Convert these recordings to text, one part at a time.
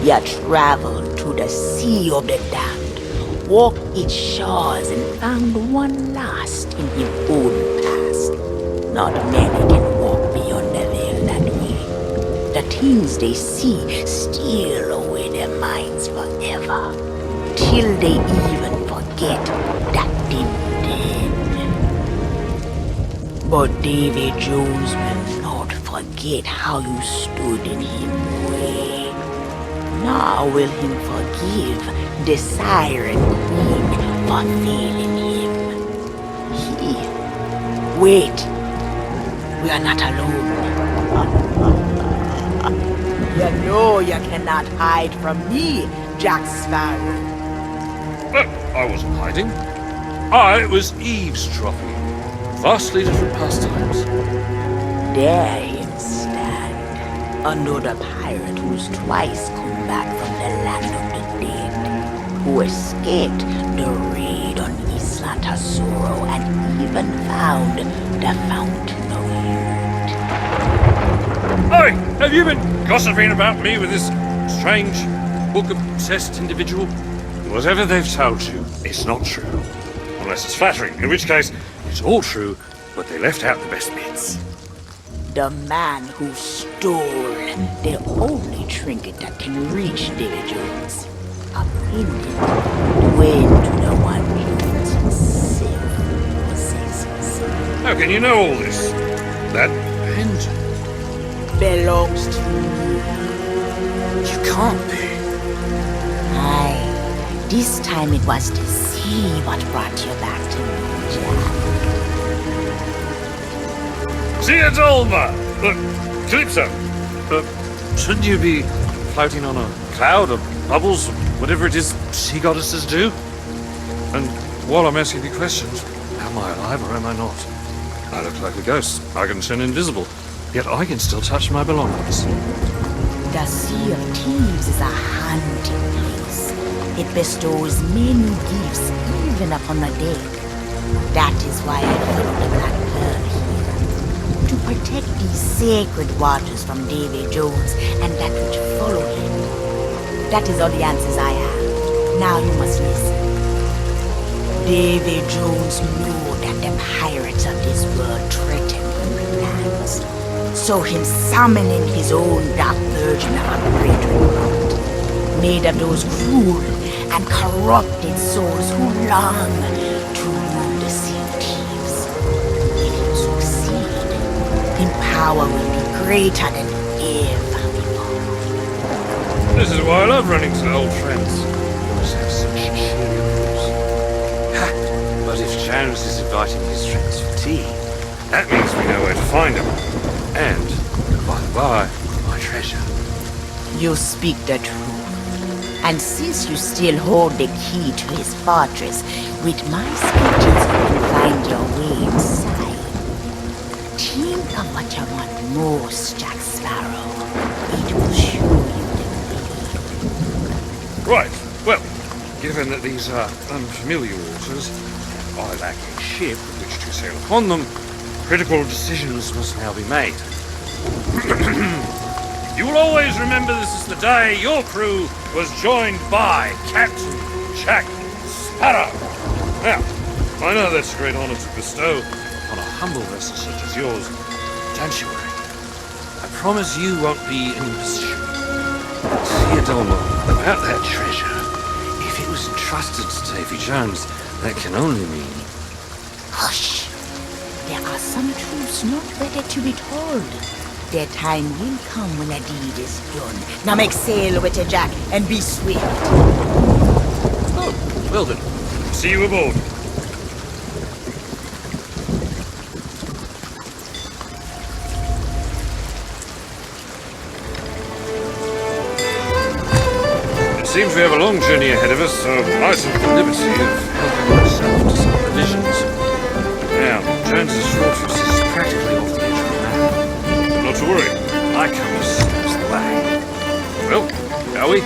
You traveled to the sea of the damned, walked its shores and found one lost in your own past. Not many can walk beyond the veil that way. The things they see steal away their minds forever, till they even forget that they're dead. But David Jones will not forget how you stood in his way. Nor will him forgive the Siren Queen for failing him. Wait. We are not alone. You know you cannot hide from me, Jack Sparrow. I wasn't hiding. I was eavesdropping. Vastly different pastimes. There him stand. Another pirate who's twice come back from the land of the dead, who escaped the raid on Isla Tesoro and even found the Fountain of Youth. Hey, have you been gossiping about me with this strange, book-obsessed individual? Whatever they've told you, it's not true. Unless it's flattering, in which case, it's all true, but they left out the best bits. The man who stole the only trinket that can reach David Jones. A pendant went to the one Jones himself possesses. How can you know all this? That pendant belongs to you. You can't be. Aye, this time it was to see what brought you back to me, Jack. Theodolma! Calypso! Shouldn't you be floating on a cloud of bubbles, whatever it is sea goddesses do? And while I'm asking you questions, am I alive or am I not? I look like a ghost. I can turn invisible. Yet I can still touch my belongings. The SeaOfThieves is a hunting place. It bestows many gifts even upon the dead. That is why I followed the Black Pearl here. To protect these sacred waters from Davy Jones and that which follow him. That is all the answers I have. Now you must listen. Davy Jones knew that the pirates of this world threatened him with lands. So him summoning his own dark version of a great world, made of those cruel and corrupted souls who long to rule the SeaOfThieves. If you succeed, his power will be greater than ever before. This is why I love running to old friends. You always have such cheery Ha! But if Jones is inviting his friends for tea, that means we know where to find them. And, by the by, my treasure. You speak the truth. And since you still hold the key to his fortress, with my sketches you can find your way inside. Think of what you want most, Jack Sparrow. It will show you the way. Right. Well, given that these are unfamiliar waters, I lack a ship with which to sail upon them, critical decisions must now be made. You will always remember this is the day your crew was joined by Captain Jack Sparrow. Now, I know that's a great honor to bestow upon a humble vessel such as yours. Don't you worry. I promise you won't be in imposition. Theodolma, about that treasure, if it was entrusted to Davy Jones, that can only mean... Hush! There are some truths not ready to be told. Their time will come when a deed is done. Now make sail with it, Jack, and be swift. Oh, well then. See you aboard. It seems we have a long journey ahead of us, so I took the liberty of helping myself to some provisions. Now, Jones's fortress is practically off the edge of the map. Not to worry, I come as steps the way. Well, shall we?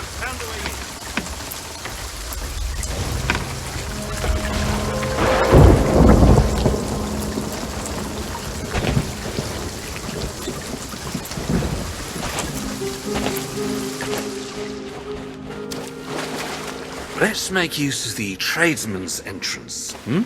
found the way in. Let's make use of the tradesman's entrance, hmm?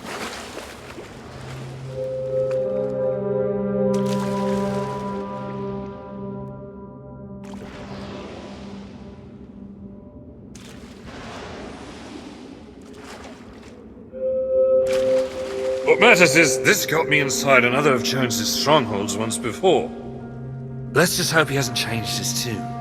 What matters is, this got me inside another of Jones's strongholds once before. Let's just hope he hasn't changed his tune.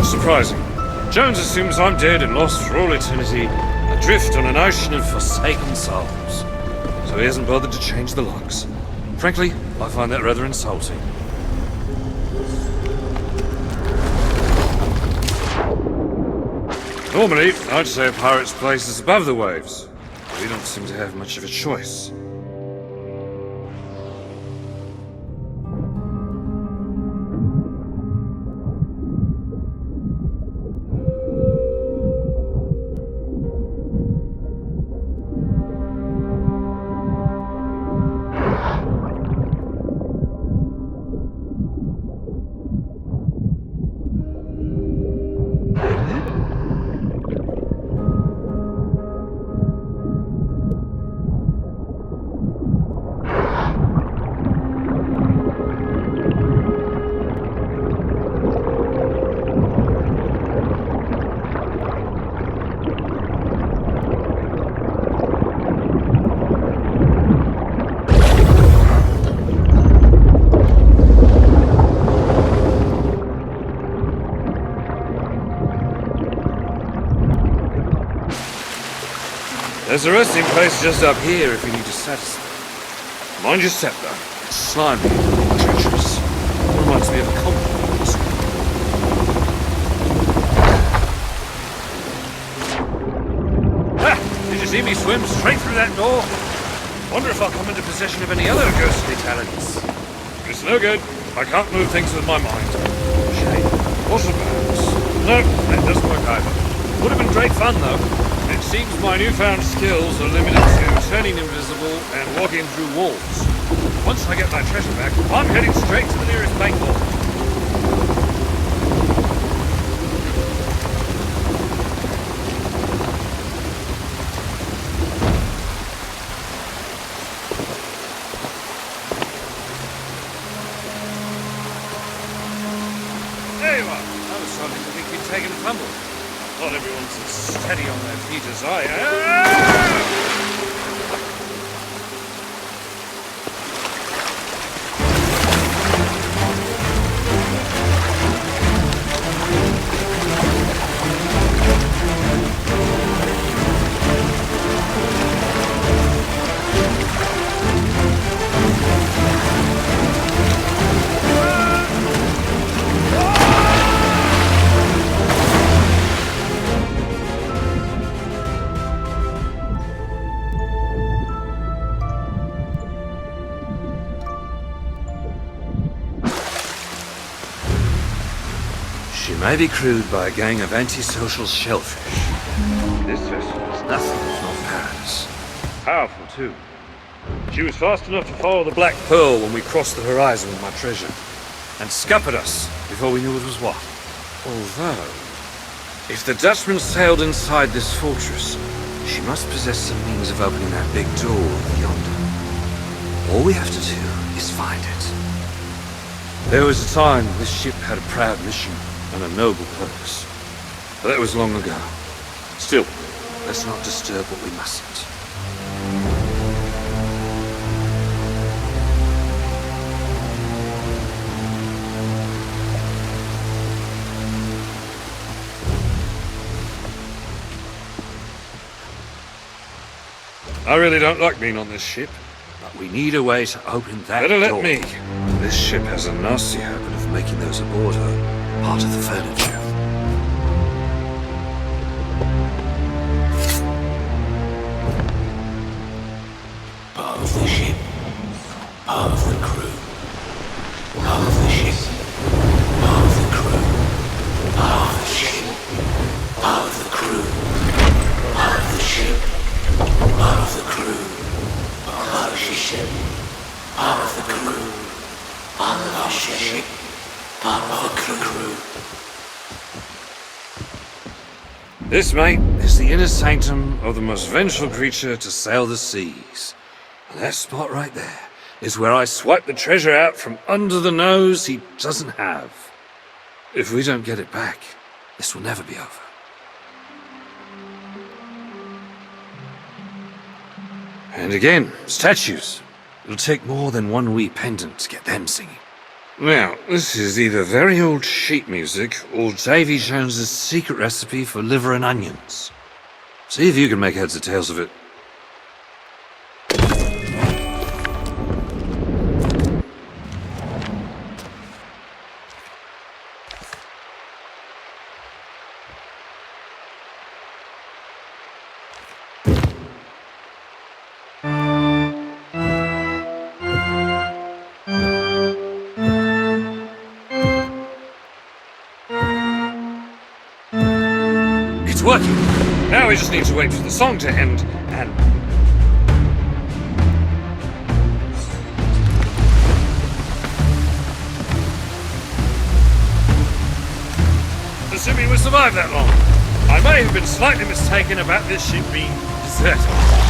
Surprising. Jones assumes I'm dead and lost for all eternity, adrift on an ocean of forsaken souls. So he hasn't bothered to change the locks. Frankly, I find that rather insulting. Normally, I'd say a pirate's place is above the waves, but we don't seem to have much of a choice. There's a resting place just up here if you need to satisfy. Mind your step, though. It's slimy, treacherous. Reminds me of a compliment. Ah! Did you see me swim straight through that door? Wonder if I'll come into possession of any other ghostly talents. It's no good. I can't move things with my mind. Shame. Waterbounds. No, that doesn't work either. Would have been great fun, though. It seems my newfound skills are limited to turning invisible and walking through walls. Once I get my treasure back, I'm heading straight to the nearest bank vault. There you are. I was starting to think you'd taken a tumble. Not everyone's as steady on their feet as I am. She may be crewed by a gang of antisocial shellfish. This vessel is nothing if not paradise. Powerful, too. She was fast enough to follow the Black Pearl when we crossed the horizon with my treasure, and scuppered us before we knew it was what. Although, if the Dutchman sailed inside this fortress, She must possess some means of opening that big door yonder. All we have to do is find it. There was a time this ship had a proud mission and a noble purpose. But that was long ago. Still, let's not disturb what we mustn't. I really don't like being on this ship. But we need a way to open that Better let door. me. This ship has a nasty habit of making those aboard her part of the furniture. Part of the ship, part of the crew. Part of the ship, part of the crew. Part of the ship, part of the crew. Part of the ship, part of the crew. Part of the ship, part of the crew. Part of the ship, part of the crew. This, mate, is the inner sanctum of the most vengeful creature to sail the seas. And that spot right there is where I swipe the treasure out from under the nose he doesn't have. If we don't get it back, this will never be over. And again, statues. It'll take more than one wee pendant to get them singing. Now, this is either very old sheet music or Davy Jones's secret recipe for liver and onions. See if you can make heads or tails of it. It's working. Now we just need to wait for the song to end and... Assuming we survived that long, I may have been slightly mistaken about this ship being deserted.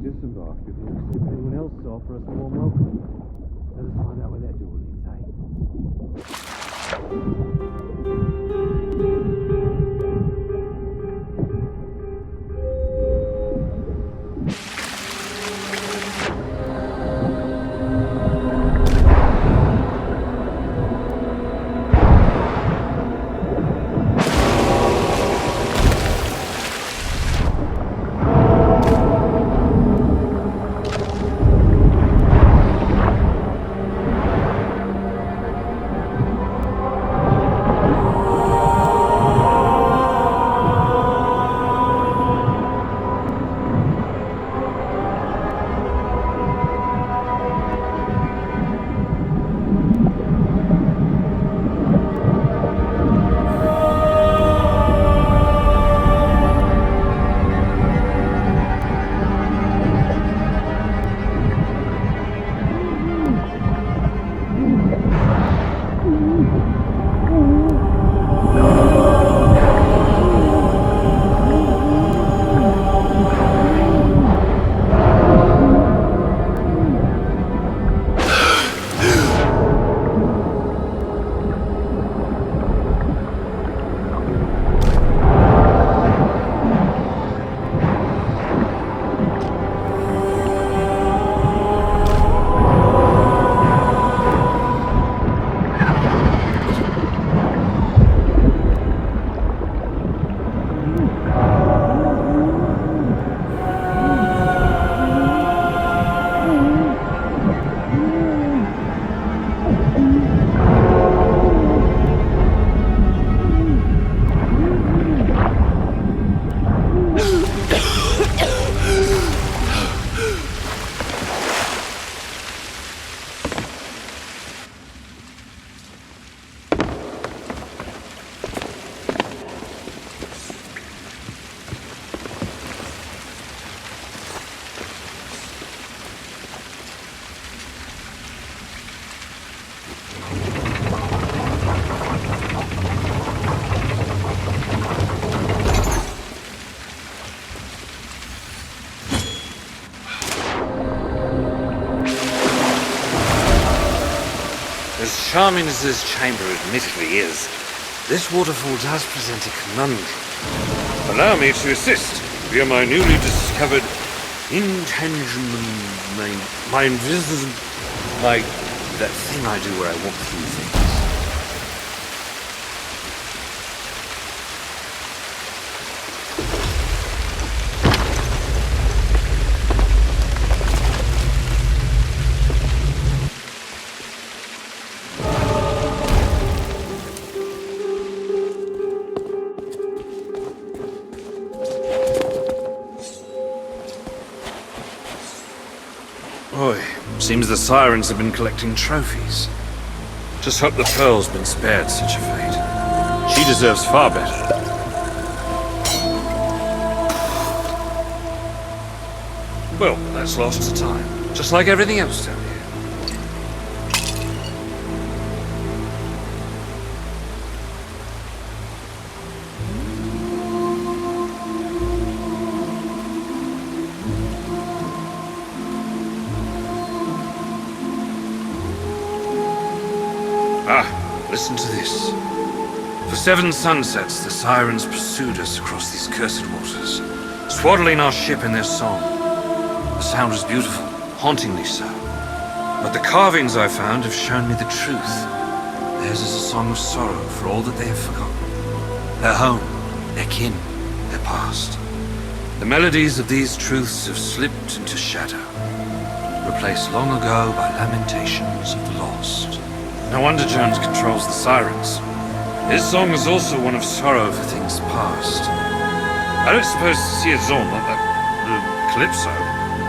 disembark before we see if anyone else to offer us a warm welcome. Let us find out where that door leads, eh? As charming as this chamber admittedly is, this waterfall does present a conundrum. Allow me to assist via my newly discovered intangible my invisible that thing I do where I walk through things. Boy, seems the sirens have been collecting trophies. Just hope the Pearl's been spared such a fate. She deserves far better. Well, that's lost to time. Just like everything else down here. Listen to this. For 7 sunsets, the sirens pursued us across these cursed waters, swaddling our ship in their song. The sound was beautiful, hauntingly so. But the carvings I found have shown me the truth. Theirs is a song of sorrow for all that they have forgotten. Their home, their kin, their past. The melodies of these truths have slipped into shadow, replaced long ago by lamentations of the lost. No wonder Jones controls the sirens. His song is also one of sorrow for things past. I don't suppose Siazon, Calypso,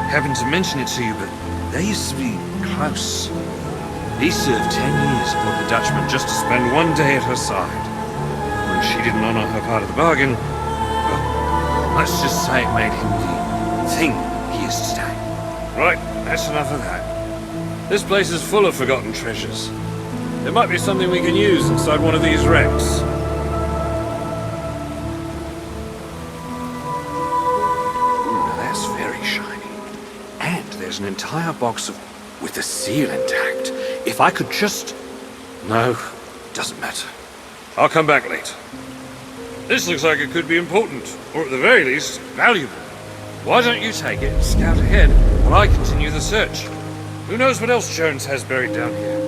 happened to mention it to you, but they used to be close. He served 10 years aboard the Dutchman just to spend one day at her side. When she didn't honor her part of the bargain, well, let's just say it made him the thing he is today. Right, that's enough of that. This place is full of forgotten treasures. There might be something we can use inside one of these wrecks. Ooh, now that's very shiny. And there's an entire box of... with the seal intact. If I could just... No, Doesn't matter. I'll come back later. This looks like it could be important, or at the very least, valuable. Why don't you take it and scout ahead while I continue the search? Who knows what else Jones has buried down here?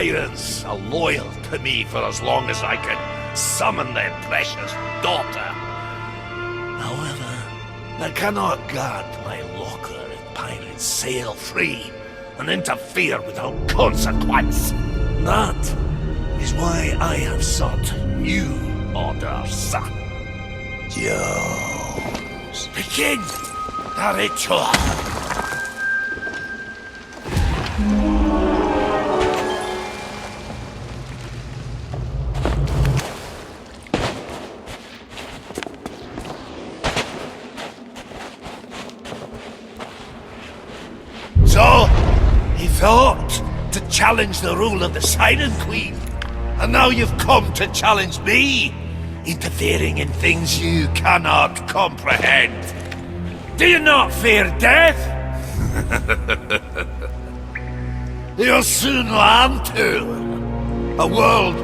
tyrants are loyal to me for as long as I can summon their precious daughter. However, I cannot guard my locker if pirates sail free and interfere without consequence. That is why I have sought new orders. Jones. Begin the ritual. So, he thought to challenge the rule of the Siren Queen. And now you've come to challenge me, interfering in things you cannot comprehend. Do you not fear death? You'll soon learn to. A world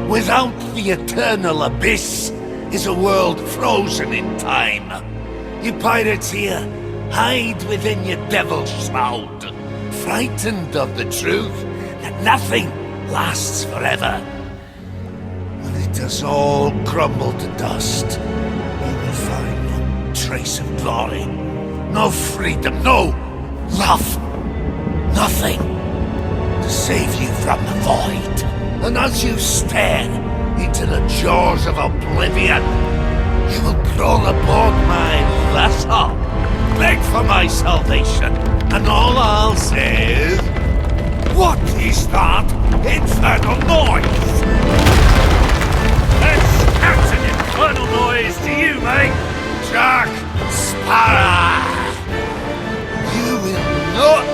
without the eternal abyss is a world frozen in time. You pirates here, hide within your devil's shroud, frightened of the truth that nothing lasts forever. When it does all crumble to dust, you will find no trace of glory, no freedom, no love, nothing to save you from the void. And as you stare into the jaws of oblivion, you will crawl aboard my vessel, beg for my salvation, and all I'll say is, what is that infernal noise? That's an infernal noise to you, mate! Jack Sparrow! You will not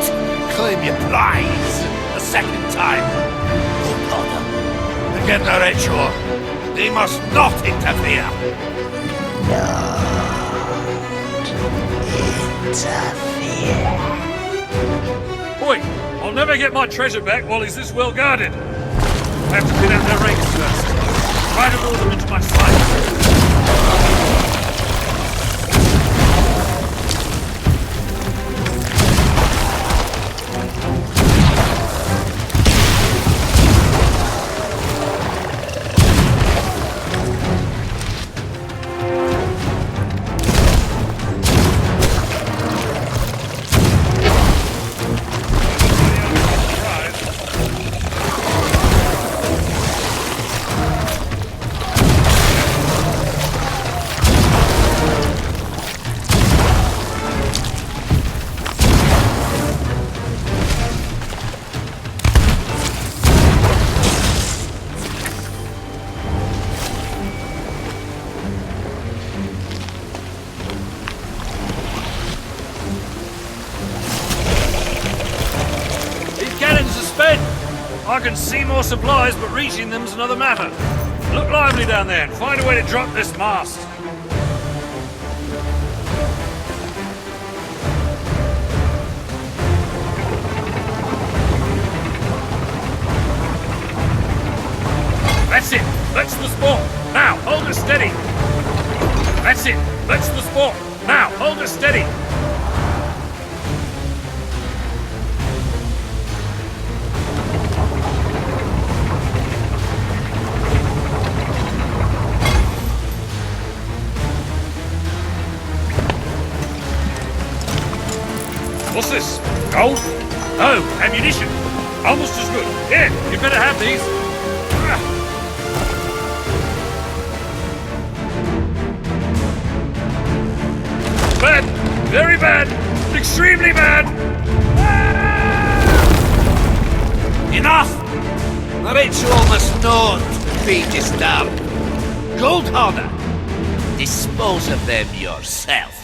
claim your prize a second time. Oh, Lord. Begin the ritual. They must not interfere. Boy, I'll never get my treasure back while he's this well guarded. I have to clean out their ranks first. Try to lure them into my sight. I can see more supplies, but reaching them's another matter. Look lively down there and find a way to drop this mast. That's it. That's the sport. Now, hold her steady. That's it. That's the sport. Now, hold her steady. What's this? Gold? Oh, ammunition. Almost as good. Here, you better have these. Bad. Very bad. Extremely bad. Enough! The ritual must not be disturbed. Gold Hoarder, dispose of them yourself.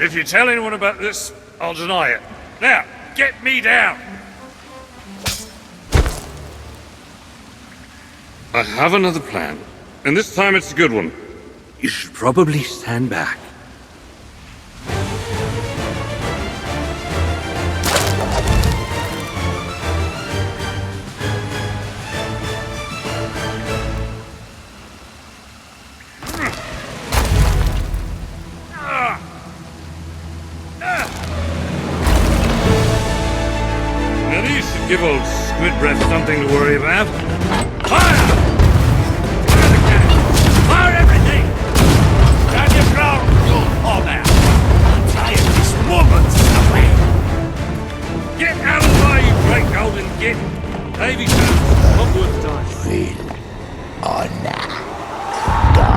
If you tell anyone about this, I'll deny it. Now, get me down! I have another plan, and this time it's a good one. You should probably stand back. Now these should give old Squid Breath something to worry about. Fire! Fire the cannon! Fire everything! Stand your ground, you'll fall down! I'm tired of this woman's away! Get out of the way, you great golden git! Navy sounds not worth dying. Will honor go.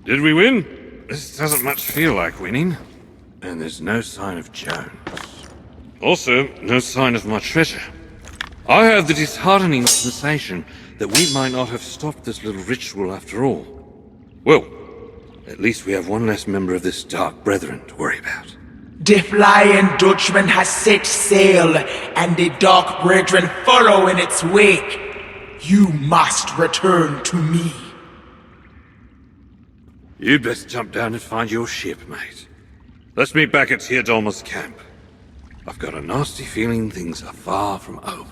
Did we win? This doesn't much feel like winning. And there's no sign of Jones. Also, no sign of my treasure. I have the disheartening sensation that we might not have stopped this little ritual after all. Well, at least we have one less member of this Dark Brethren to worry about. The Flying Dutchman has set sail, and the Dark Brethren follow in its wake. You must return to me. You'd best jump down and find your ship, mate. Let's meet back at Teodolma's camp. I've got a nasty feeling things are far from over.